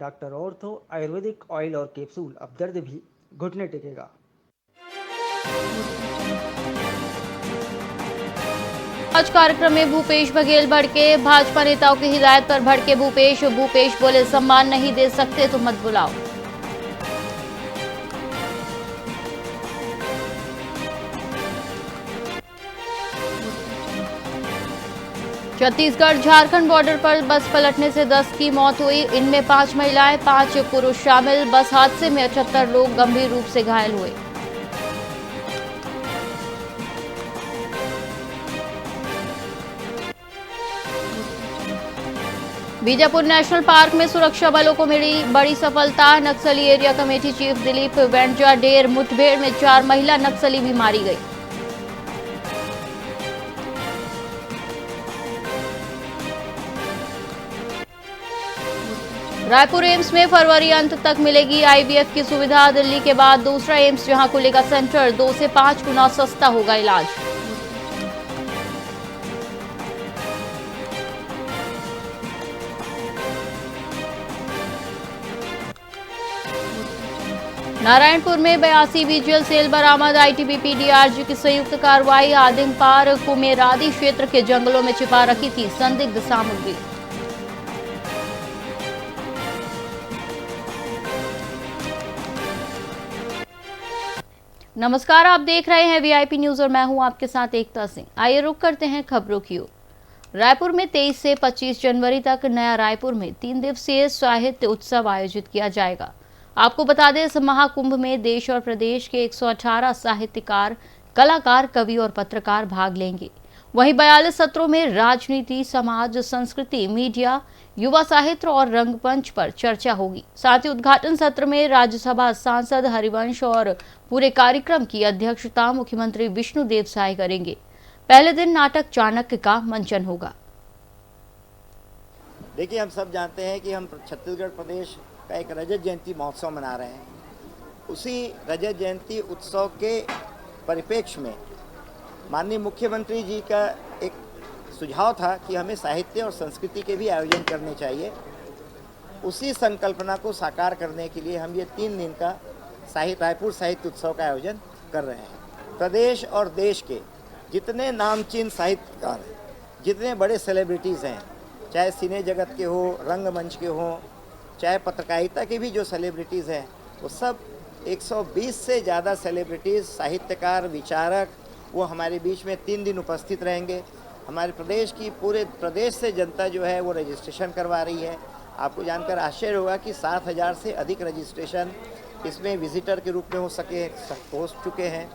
Doctor ortho Ayurvedic oil और capsule. अब दर्द भी घुटने टेकेगा। आज कार्यक्रम में भूपेश बघेल भड़के। भाजपा नेताओं की हिदायत पर भड़के भूपेश बोले सम्मान नहीं दे सकते तो मत बुलाओ। छत्तीसगढ़ झारखंड बॉर्डर पर बस पलटने से 10 की मौत हुई। इनमें 5 महिलाएं 5 पुरुष शामिल। बस हादसे में 78 लोग गंभीर रूप से घायल हुए। बीजापुर नेशनल पार्क में सुरक्षा बलों को मिली बड़ी सफलता। नक्सली एरिया कमेटी चीफ दिलीप वेंजा ढेर मुठभेड़ में 4 महिला नक्सली भी मारी गई। रायपुर एम्स में फरवरी अंत तक मिलेगी आईवीएफ की सुविधा। दिल्ली के बाद दूसरा एम्स जहां खुलेगा सेंटर। 2 से 5 गुना सस्ता होगा इलाज। नारायणपुर में 82 विजुअल सेल बरामद। आईटीबीपी डीआरजी की संयुक्त कार्रवाई। आदिमपार कुमेरादी क्षेत्र के जंगलों में छिपा रखी थी संदिग्ध सामग्री। नमस्कार, आप देख रहे हैं वीआईपी न्यूज और मैं हूं आपके साथ एकता सिंह। आइए रुक करते हैं खबरों की ओर। रायपुर में 23 से 25 जनवरी तक नया रायपुर में 3 दिवसीय साहित्य उत्सव आयोजित किया जाएगा। आपको बता दें, इस महाकुंभ में देश और प्रदेश के 118 साहित्यकार, कलाकार, कवि और पत्रकार भाग लेंगे। वहीं 42 सत्रों में राजनीति, समाज, संस्कृति, मीडिया, युवा साहित्य और रंगमंच पर चर्चा होगी। साथ ही उद्घाटन सत्र में राज्यसभा सांसद हरिवंश और पूरे कार्यक्रम की अध्यक्षता मुख्यमंत्री विष्णुदेव साय करेंगे। पहले दिन नाटक चाणक्य का मंचन होगा। देखिए, हम सब जानते हैं कि हम छत्तीसगढ़ प्रदेश का एक रजत जयंती महोत्सव मना रहे हैं। उसी रजत जयंती उत्सव के परिप्रेक्ष्य में माननीय मुख्यमंत्री जी का एक सुझाव था कि हमें साहित्य और संस्कृति के भी आयोजन करने चाहिए। उसी संकल्पना को साकार करने के लिए हम ये 3 दिन का रायपुर साहित्य उत्सव का आयोजन कर रहे हैं। प्रदेश और देश के जितने नामचीन साहित्यकार हैं, जितने बड़े सेलिब्रिटीज़ हैं, चाहे सिने जगत के हो, रंगमंच के हों, चाहे पत्रकारिता के भी जो सेलिब्रिटीज़ हैं, वो सब 120 से ज़्यादा सेलिब्रिटीज़, साहित्यकार, विचारक वो हमारे बीच में 3 दिन उपस्थित रहेंगे। हमारे प्रदेश की पूरे प्रदेश से जनता जो है वो रजिस्ट्रेशन करवा रही है। आपको जानकर आश्चर्य होगा कि 7,000 से अधिक रजिस्ट्रेशन इसमें विजिटर के रूप में हो चुके हैं।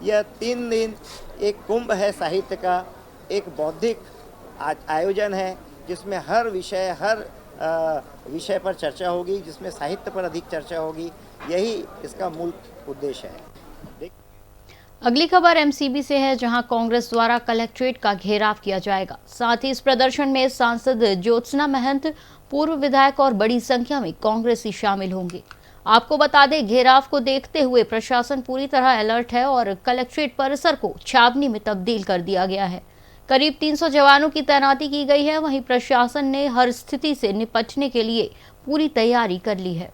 यह 3 दिन एक कुंभ है साहित्य का, एक बौद्धिक आयोजन है जिसमें हर विषय पर चर्चा होगी, जिसमें साहित्य पर अधिक चर्चा होगी। यही इसका मूल उद्देश्य है। अगली खबर एमसीबी से है, जहां कांग्रेस द्वारा कलेक्ट्रेट का घेराव किया जाएगा। साथ ही इस प्रदर्शन में सांसद ज्योत्सना महंत, पूर्व विधायक और बड़ी संख्या में कांग्रेसी शामिल होंगे। आपको बता दें, घेराव को देखते हुए प्रशासन पूरी तरह अलर्ट है और कलेक्ट्रेट परिसर को छावनी में तब्दील कर दिया गया है। करीब 300 जवानों की तैनाती की गई है। वहीं प्रशासन ने हर स्थिति से निपटने के लिए पूरी तैयारी कर ली है।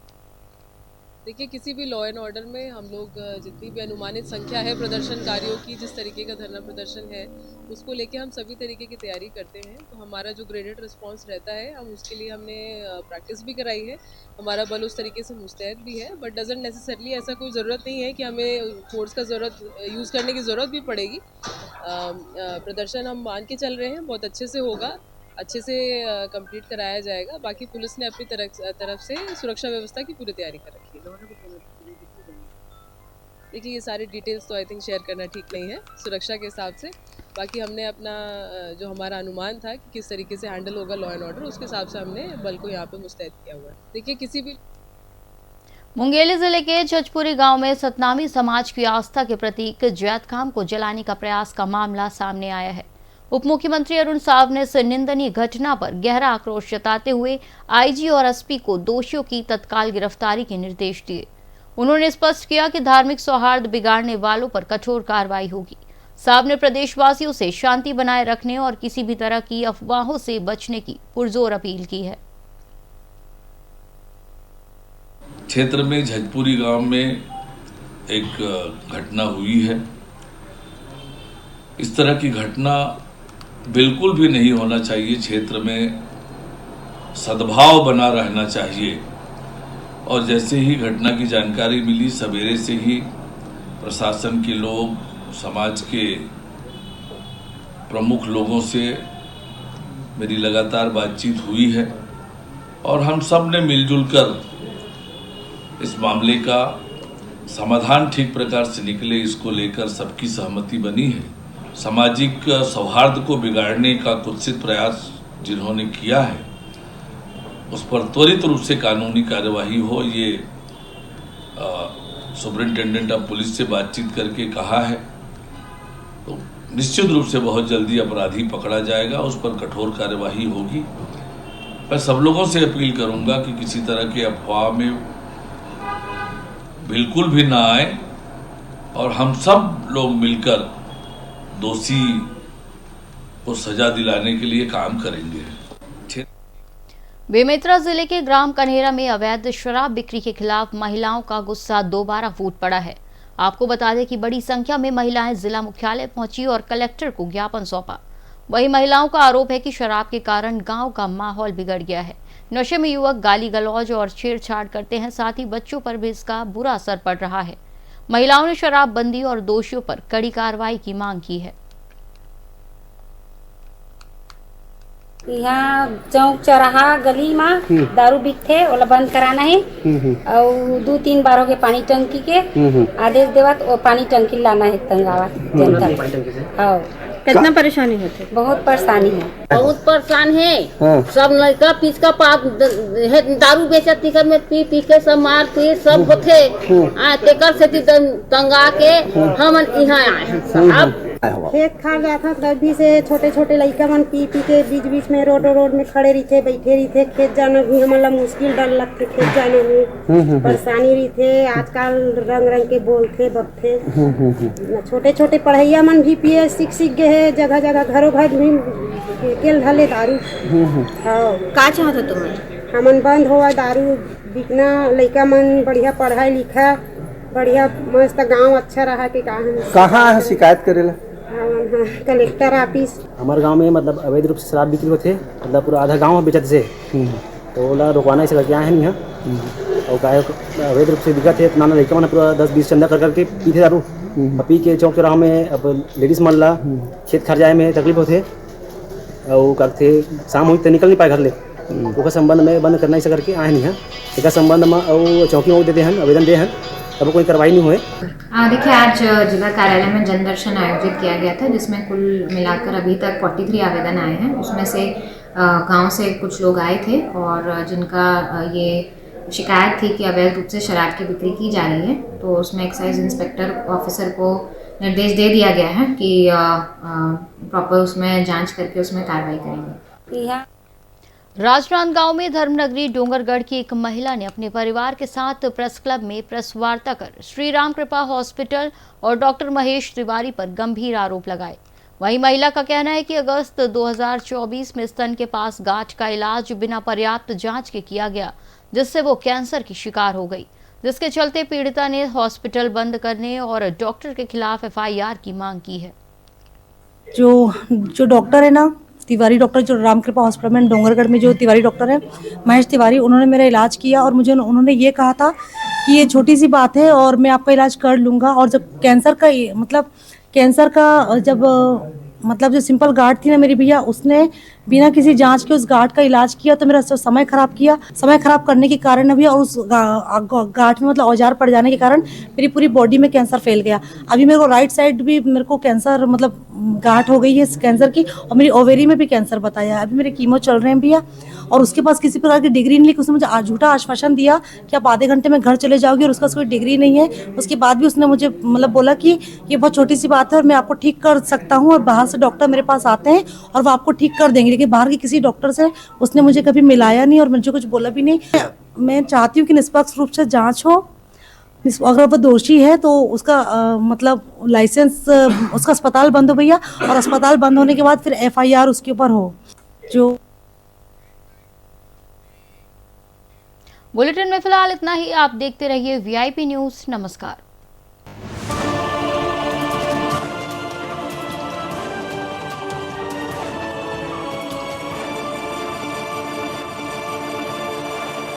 देखिए, किसी भी लॉ एंड ऑर्डर में हम लोग जितनी भी अनुमानित संख्या है प्रदर्शनकारियों की, जिस तरीके का धरना प्रदर्शन है, उसको लेके हम सभी तरीके की तैयारी करते हैं। तो हमारा जो ग्रेडेड रिस्पांस रहता है, हम उसके लिए हमने प्रैक्टिस भी कराई है। हमारा बल उस तरीके से मुस्तैद भी है। बट डजंट नेसेसरली ऐसा कोई ज़रूरत नहीं है कि हमें फोर्स का यूज़ करने की ज़रूरत भी पड़ेगी। प्रदर्शन हम मान के चल रहे हैं, बहुत अच्छे से होगा, अच्छे से कंप्लीट कराया जाएगा। बाकी पुलिस ने अपनी तरफ से सुरक्षा व्यवस्था की पूरी तैयारी कर रखी है। देखिए, ये सारे डिटेल्स तो आई थिंक शेयर करना ठीक नहीं है सुरक्षा के हिसाब से। बाकी हमने अपना जो हमारा अनुमान था कि किस तरीके से हैंडल होगा लॉ एंड ऑर्डर, उसके हिसाब से हमने बल को यहाँ पे मुस्तैद किया हुआ है। देखिए, किसी भी मुंगेली जिले के जजपुरी गांव में सतनामी समाज की आस्था के प्रतीक जैतखाम को जलाने का प्रयास का मामला सामने आया है। उप मुख्यमंत्री अरुण साव ने इस निंदनीय घटना पर गहरा आक्रोश जताते हुए आईजी और एसपी को दोषियों की तत्काल गिरफ्तारी के निर्देश दिए। उन्होंने स्पष्ट किया कि धार्मिक सौहार्द बिगाड़ने वालों पर कठोर कार्रवाई होगी। साव ने प्रदेशवासियों से शांति बनाए रखने और किसी भी तरह की अफवाहों से बचने की पुरजोर अपील की है। क्षेत्र में झजपुरी गांव में एक घटना हुई है। इस तरह की घटना बिल्कुल भी नहीं होना चाहिए। क्षेत्र में सद्भाव बना रहना चाहिए। और जैसे ही घटना की जानकारी मिली, सवेरे से ही प्रशासन के लोग, समाज के प्रमुख लोगों से मेरी लगातार बातचीत हुई है और हम सब ने मिलजुल कर इस मामले का समाधान ठीक प्रकार से निकले, इसको लेकर सबकी सहमति बनी है। सामाजिक सौहार्द को बिगाड़ने का कुत्सित प्रयास जिन्होंने किया है उस पर त्वरित रूप से कानूनी कार्यवाही हो, ये सुपरिंटेंडेंट ऑफ पुलिस से बातचीत करके कहा है। तो निश्चित रूप से बहुत जल्दी अपराधी पकड़ा जाएगा, उस पर कठोर कार्यवाही होगी। मैं सब लोगों से अपील करूंगा कि किसी तरह के अफवाह में बिल्कुल भी ना आए और हम सब लोग मिलकर दोषी को सजा दिलाने के लिए काम करेंगे। बेमेतरा जिले के ग्राम कन्हेरा में अवैध शराब बिक्री के खिलाफ महिलाओं का गुस्सा दोबारा फूट पड़ा है। आपको बता दें कि बड़ी संख्या में महिलाएं जिला मुख्यालय पहुंची और कलेक्टर को ज्ञापन सौंपा। वहीं महिलाओं का आरोप है कि शराब के कारण गांव का माहौल बिगड़ गया है। नशे में युवक गाली गलौज और छेड़छाड़ करते हैं, साथ ही बच्चों पर भी इसका बुरा असर पड़ रहा है। महिलाओं ने शराबबंदी और दोषियों पर कड़ी कार्रवाई की मांग की है। यहाँ चौक चौराहा गली में दारू बिकथे, ओला बंद कराना है और 2-3 बार हो गए पानी टंकी के आदेश देवत और पानी टंकी लाना है तंगावा जनता। हाँ, कितना परेशानी होती है? बहुत परेशानी है, बहुत परेशान है। सब लड़का पीस का पाप दारू बेचत घर में पी पी के सब मार पीट सब होते तेकर से तंगा के हम यहाँ आए हैं। अब खेत खा गया था, तभी से छोटे छोटे लड़का मन पी पी के बीच बीच में रोड में खड़े रहते, बैठे रहते। खेत जाना भी हमारा मुश्किल डर लगते, खेत जाने में परेशानी रहते। आजकल रंग के बोलते बकते। छोटे छोटे पढ़ैया मन भी पिए सीख गए है, जगह जगह घरों घर भी केल ढले दारू। का चाहत तुम्हें? हमन बंद हुआ दारू बिकना, लड़का मन बढ़िया पढ़ाई लिखा, बढ़िया मस्त गांव अच्छा रहा कि कहाँ शिकायत करेला? Collector office. हमारे गांव में मतलब अवैध रूप से शराब बिक्री होते, मतलब पूरा आधा गांव बेचत से तो ओला रोकवाना इसे करके आए हैं यहाँ। और का अवैध रूप से बिकत है, नाना लड़का मैंने पूरा 10-20 चंदा कर करके पीते दारू। पी के चौक चौराहा में अब लेडीज मन ला खेत खर जाए में तकलीफ होते और करते शाम हुई तो निकल नहीं पाए घर ले। उसका संबंध में बंद करना इसे करके आए नहीं हैं। इसका संबंध में और चौकी में देते हैं, आवेदन दे हैं, तब कोई कार्रवाई नहीं हुए। देखिए, आज जिला कार्यालय में जन दर्शन आयोजित किया गया था, जिसमें कुल मिलाकर अभी तक 43 आवेदन आए हैं। उसमें से गांव से कुछ लोग आए थे और जिनका ये शिकायत थी कि अवैध रूप से शराब की बिक्री की जा रही है। तो उसमें एक्साइज इंस्पेक्टर ऑफिसर को निर्देश दे दिया गया है कि प्रॉपर उसमें जांच करके उसमें कार्रवाई करेंगे। राजनांदगांव में धर्मनगरी डोंगरगढ़ की एक महिला ने अपने परिवार के साथ प्रेस क्लब में प्रेस वार्ता कर श्री राम कृपा हॉस्पिटल और डॉक्टर महेश तिवारी पर गंभीर आरोप लगाए। वहीं महिला का कहना है कि अगस्त 2024 में स्तन के पास गांठ का इलाज बिना पर्याप्त जांच के किया गया, जिससे वो कैंसर की शिकार हो गई, जिसके चलते पीड़िता ने हॉस्पिटल बंद करने और डॉक्टर के खिलाफ FIR की मांग की है। जो डॉक्टर है ना, तिवारी डॉक्टर, जो रामकृपा हॉस्पिटल में डोंगरगढ़ में जो तिवारी डॉक्टर है महेश तिवारी, उन्होंने मेरा इलाज किया और मुझे उन्होंने ये कहा था कि ये छोटी सी बात है और मैं आपका इलाज कर लूँगा। और जब कैंसर का जो सिंपल गार्ड थी ना मेरी भैया, उसने बिना किसी जांच के उस गार्ड का इलाज किया, तो मेरा समय खराब किया। समय खराब करने के कारण अभी और उस गार्ड में औजार पड़ जाने के कारण मेरी पूरी बॉडी में कैंसर फैल गया। अभी मेरे को राइट साइड भी मेरे को कैंसर गांठ हो गई है कैंसर की, और मेरी ओवेरी में भी कैंसर बताया है। अभी मेरे कीमो चल रहे हैं भैया, और उसके पास किसी प्रकार की डिग्री नहीं, उसने मुझे झूठा आश्वासन दिया कि आप आधे घंटे में घर चले जाओगे, और उसका कोई डिग्री नहीं है। उसके बाद भी उसने मुझे बोला कि ये बहुत छोटी सी बात है और मैं आपको ठीक कर सकता हूँ, और बाहर से डॉक्टर मेरे पास आते हैं और वो आपको ठीक कर देंगे। लेकिन बाहर के किसी डॉक्टर से उसने मुझे कभी मिलाया नहीं और मुझे कुछ बोला भी नहीं। मैं चाहती हूँ कि निष्पक्ष रूप से जाँच हो। अगर वो दोषी है तो उसका लाइसेंस, उसका अस्पताल बंद हो भैया, और अस्पताल बंद होने के बाद फिर FIR उसके ऊपर हो। बुलेटिन में फिलहाल इतना ही। आप देखते रहिए VIP न्यूज़। नमस्कार।